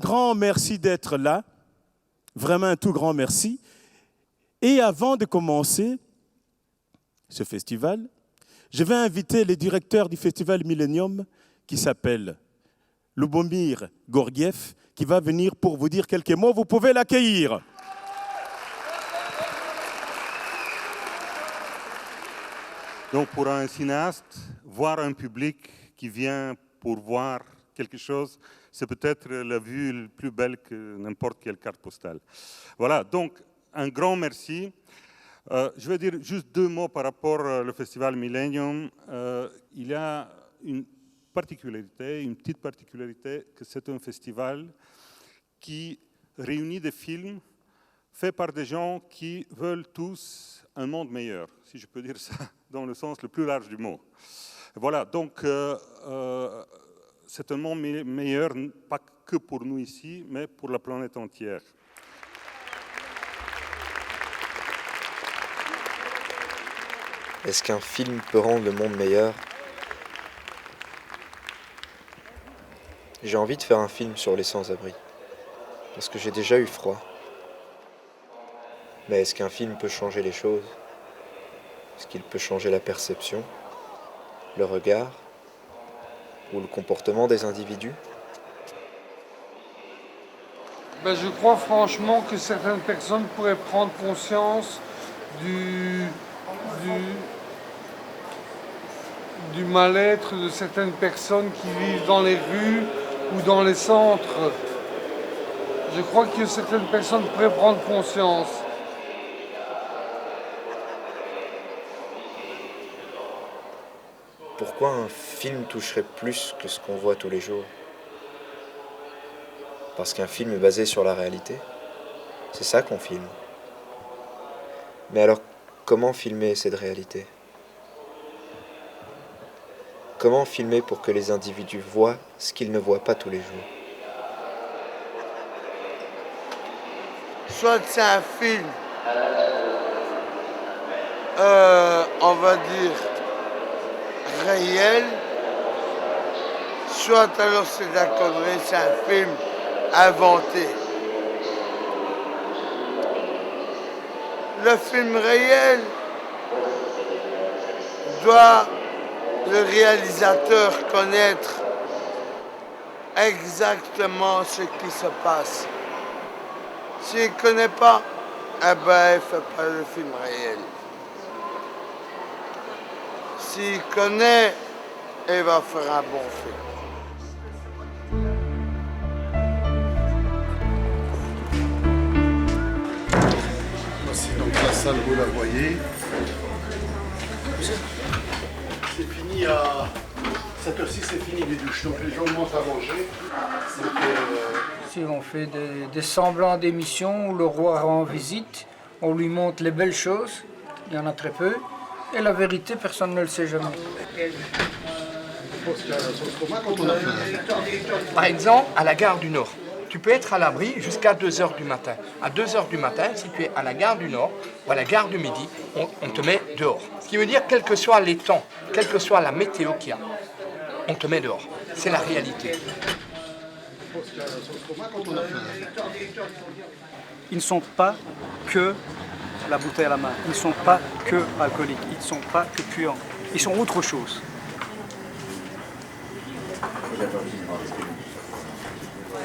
grand merci d'être là. Vraiment un tout grand merci. Et avant de commencer ce festival, je vais inviter le directeur du festival Millennium qui s'appelle Lubomir Gorgiev, qui va venir pour vous dire quelques mots. Vous pouvez l'accueillir. Donc pour un cinéaste, voir un public qui vient pour voir quelque chose, c'est peut-être la vue plus belle que n'importe quelle carte postale. Voilà, donc un grand merci. Je vais dire juste 2 mots par rapport au festival Millennium. Il y a une petite particularité, que c'est un festival qui réunit des films faits par des gens qui veulent tous un monde meilleur, si je peux dire ça dans le sens le plus large du mot. Voilà, donc c'est un monde meilleur, pas que pour nous ici, mais pour la planète entière. Est-ce qu'un film peut rendre le monde meilleur ? J'ai envie de faire un film sur les sans-abri, parce que j'ai déjà eu froid. Mais est-ce qu'un film peut changer les choses ? Est-ce qu'il peut changer la perception, le regard ou le comportement des individus ? Je crois franchement que certaines personnes pourraient prendre conscience du mal-être de certaines personnes qui vivent dans les rues ou dans les centres. Je crois que certaines personnes pourraient prendre conscience. Pourquoi un film toucherait plus que ce qu'on voit tous les jours ? Parce qu'un film est basé sur la réalité. C'est ça qu'on filme. Mais alors, comment filmer cette réalité ? Comment filmer pour que les individus voient ce qu'ils ne voient pas tous les jours ? Soit c'est un film, on va dire, réel, soit alors c'est de la connerie, c'est un film inventé. Le film réel doit le réalisateur connaître exactement ce qui se passe. S'il ne connaît pas, il ne fait pas le film réel. S'il connaît, il va faire un bon film. C'est donc la salle, vous la voyez. C'est fini à 7h06, c'est fini les douches. Donc les gens montent à manger. Si on fait des semblants d'émissions où le roi rend visite, on lui montre les belles choses, il y en a très peu, et la vérité, personne ne le sait jamais. Par exemple, à la gare du Nord, tu peux être à l'abri jusqu'à 2h du matin. À 2h du matin, si tu es à la gare du Nord ou à la gare du Midi, on te met dehors. Ce qui veut dire, quel que soit les temps, quelle que soit la météo qu'il y a, on te met dehors. C'est la réalité. Ils ne sont pas que la bouteille à la main, ils ne sont pas que alcooliques, ils ne sont pas que puants, ils sont autre chose.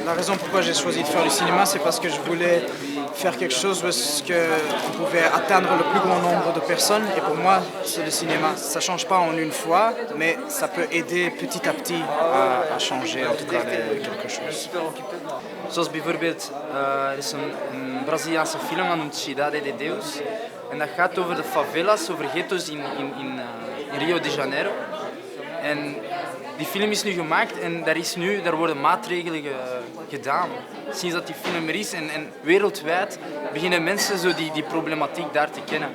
La raison pourquoi j'ai choisi de faire du cinéma, c'est parce que je voulais faire quelque chose où on pouvait atteindre le plus grand nombre de personnes. Et pour moi, c'est le cinéma. Ça ne change pas en une fois, mais ça peut aider petit à petit à changer en tout cas quelque chose. Zoals bijvoorbeeld, er is een Braziliaanse film genoemd Cidade de Deus. En dat gaat over de favelas, over ghetto's in Rio de Janeiro. En die film is nu gemaakt en daar worden maatregelen gedaan. Sinds dat die film er is en wereldwijd beginnen mensen zo die problematiek daar te kennen.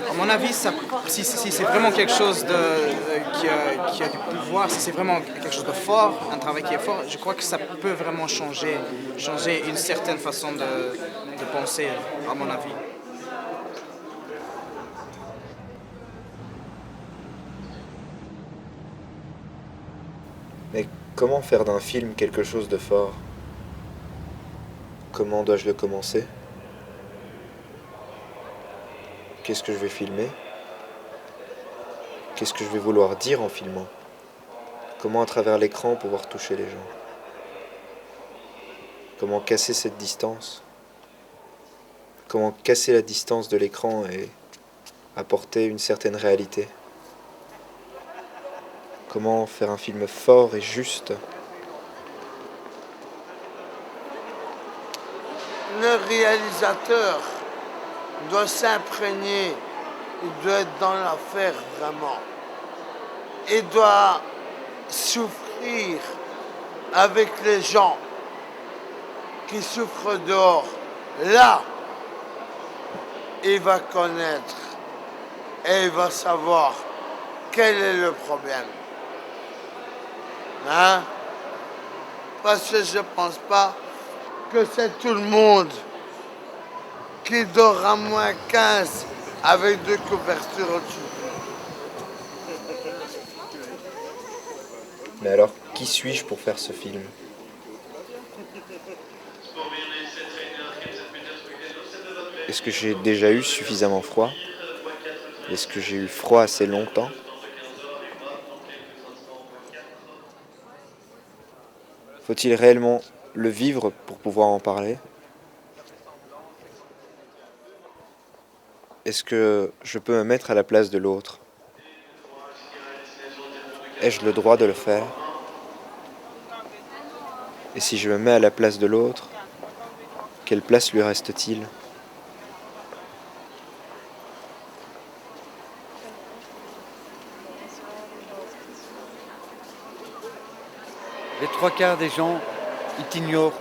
À mon avis, si c'est vraiment quelque chose qui a du pouvoir, si c'est vraiment quelque chose de fort, un travail qui est fort, je crois que ça peut vraiment changer une certaine façon de penser, à mon avis. Mais comment faire d'un film quelque chose de fort ? Comment dois-je le commencer? Qu'est-ce que je vais filmer? Qu'est-ce que je vais vouloir dire en filmant? Comment à travers l'écran pouvoir toucher les gens? Comment casser cette distance? Comment casser la distance de l'écran et apporter une certaine réalité? Comment faire un film fort et juste? Le réalisateur doit s'imprégner, il doit être dans l'affaire vraiment. Il doit souffrir avec les gens qui souffrent dehors. Là, il va connaître et il va savoir quel est le problème. Hein? Parce que je ne pense pas que c'est tout le monde qui dort à moins 15 avec 2 couvertures au-dessus. Mais alors, qui suis-je pour faire ce film? Est-ce que j'ai déjà eu suffisamment froid? Est-ce que j'ai eu froid assez longtemps? Faut-il réellement le vivre pour pouvoir en parler? Est-ce que je peux me mettre à la place de l'autre? Ai-je le droit de le faire? Et si je me mets à la place de l'autre, quelle place lui reste-t-il? Les 3/4 des gens, ils t'ignorent,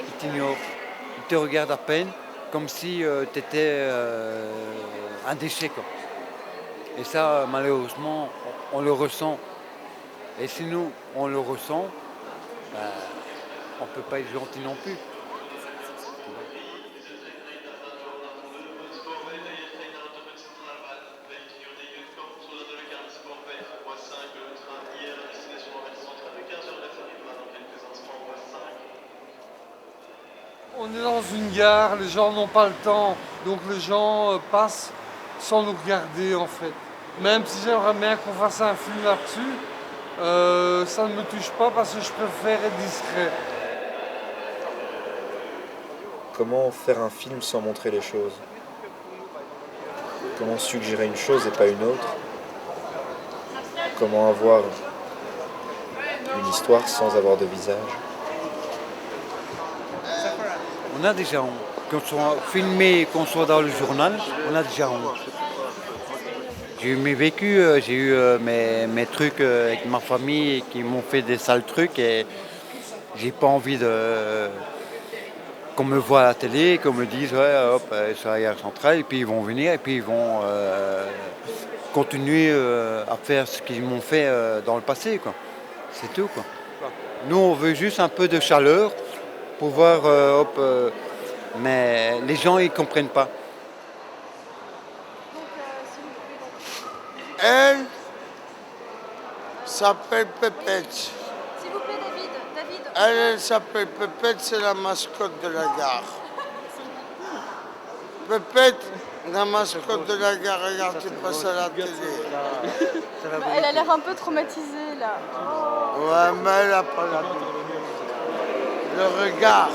ils te regardent à peine, comme si tu étais un déchet, quoi. Et ça, malheureusement, on le ressent. Et si nous, on le ressent, on ne peut pas être gentil non plus. On est dans une gare, les gens n'ont pas le temps, donc les gens passent sans nous regarder en fait. Même si j'aimerais bien qu'on fasse un film là-dessus, ça ne me touche pas parce que je préfère être discret. Comment faire un film sans montrer les choses? Comment suggérer une chose et pas une autre? Comment avoir une histoire sans avoir de visage? On a déjà honte. Qu'on soit filmé, qu'on soit dans le journal, on a déjà honte. J'ai eu mes vécus, j'ai eu mes trucs avec ma famille qui m'ont fait des sales trucs et j'ai pas envie qu'on me voit à la télé, qu'on me dise ouais hop, sur la gare centrale, et puis ils vont venir et puis ils vont continuer à faire ce qu'ils m'ont fait dans le passé, quoi. C'est tout, quoi. Nous on veut juste un peu de chaleur, pouvoir mais les gens ils comprennent pas. Elle s'appelle Pépette. S'il vous plaît, David. Elle s'appelle Pépette, c'est la mascotte de la gare. Pépette, la mascotte de la gare, regarde, tu passes à la télé. Elle a l'air un peu traumatisée, là. Ouais, mais elle n'a pas la vie. Le regard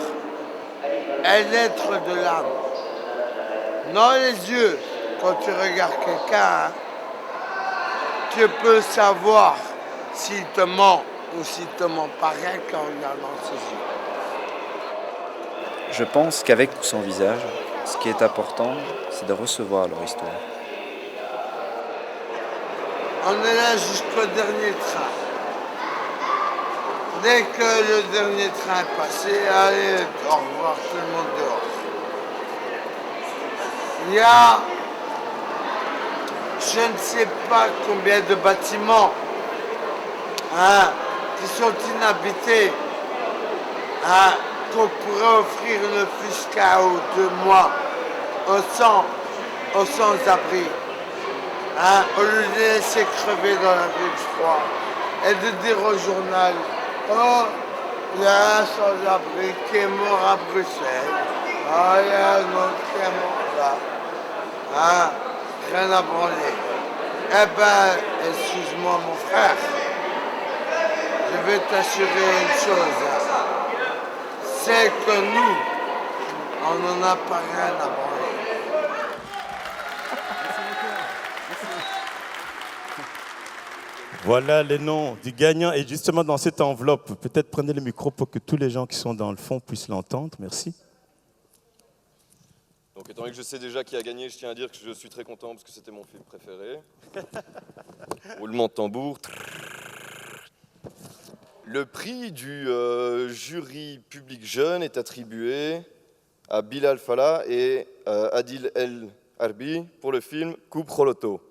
est l'être de l'âme. Non les yeux, quand tu regardes quelqu'un, tu peux savoir s'il te ment ou s'il te ment pas rien qu'en regardant ses yeux. Je pense qu'avec ou sans visage, ce qui est important, c'est de recevoir leur histoire. On est là jusqu'au dernier train. Dès que le dernier train est passé, allez, au revoir tout le monde dehors. Il y a, je ne sais pas combien de bâtiments qui sont inhabités, qu'on pourrait offrir ne fût-ce qu'un ou 2 mois aux sans-abri, au lieu de les laisser crever dans la rue de froid et de dire au journal, oh, Il y a un sans-abri qui est mort à Bruxelles. Ah, il y a un autre qui est mort là. Hein? Rien à branler. Eh ben, excuse-moi mon frère. Je vais t'assurer une chose. C'est que nous, on n'en a pas rien à branler. Voilà les noms du gagnant. Et justement, dans cette enveloppe, peut-être prenez le micro pour que tous les gens qui sont dans le fond puissent l'entendre. Merci. Donc, étant donné que je sais déjà qui a gagné, je tiens à dire que je suis très content parce que c'était mon film préféré. Roulement de tambour. Le prix du jury public jeune est attribué à Bilal Fallah et Adil El Harbi pour le film Coupe Roloto.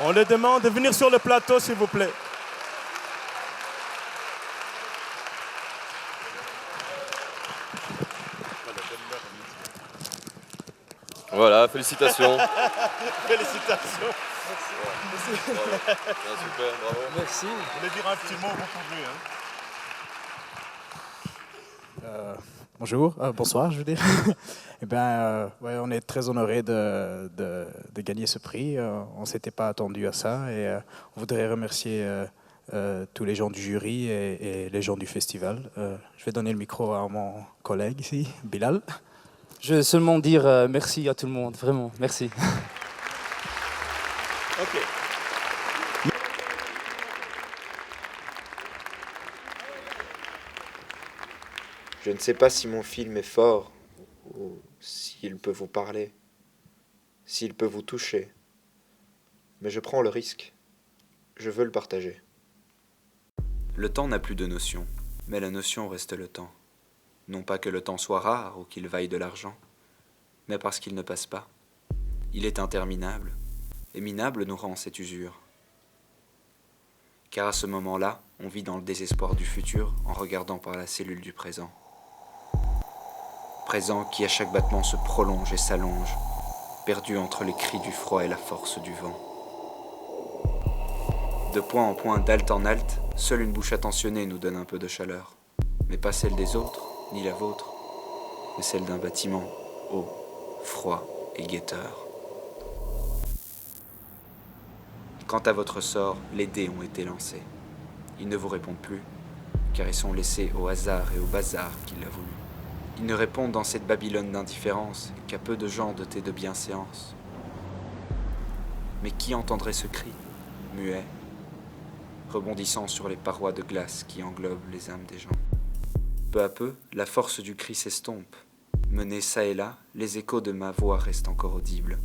On les demande de venir sur le plateau, s'il vous plaît. Voilà, félicitations. Félicitations. Merci. Voilà. Ah, super, bravo. Merci. Vous voulez dire un petit mot, vous pouvez. Bonjour, bonsoir, je veux dire. Eh ben, ouais, on est très honorés de gagner ce prix. On ne s'était pas attendu à ça et on voudrait remercier tous les gens du jury et les gens du festival. Je vais donner le micro à mon collègue ici, Bilal. Je veux seulement dire merci à tout le monde, vraiment, merci. Ok. Je ne sais pas si mon film est fort ou s'il peut vous parler, s'il peut vous toucher, mais je prends le risque. Je veux le partager. Le temps n'a plus de notion, mais la notion reste le temps. Non pas que le temps soit rare ou qu'il vaille de l'argent, mais parce qu'il ne passe pas. Il est interminable, et minable nous rend cette usure. Car à ce moment-là, on vit dans le désespoir du futur en regardant par la cellule du présent. Présent qui à chaque battement se prolonge et s'allonge, perdu entre les cris du froid et la force du vent. De point en point, d'halte en halte, seule une bouche attentionnée nous donne un peu de chaleur, mais pas celle des autres, ni la vôtre, mais celle d'un bâtiment haut, froid et guetteur. Quant à votre sort, les dés ont été lancés. Ils ne vous répondent plus, car ils sont laissés au hasard et au bazar qu'il a voulu. Ils ne répondent dans cette Babylone d'indifférence qu'à peu de gens dotés de bienséance. Mais qui entendrait ce cri, muet, rebondissant sur les parois de glace qui englobent les âmes des gens? Peu à peu, la force du cri s'estompe. Menés çà et là, les échos de ma voix restent encore audibles.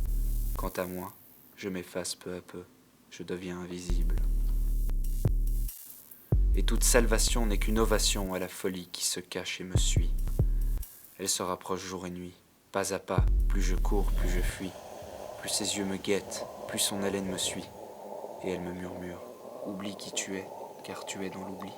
Quant à moi, je m'efface peu à peu, je deviens invisible. Et toute salvation n'est qu'une ovation à la folie qui se cache et me suit. Elle se rapproche jour et nuit, pas à pas, plus je cours, plus je fuis. Plus ses yeux me guettent, plus son haleine me suit. Et elle me murmure, oublie qui tu es, car tu es dans l'oubli.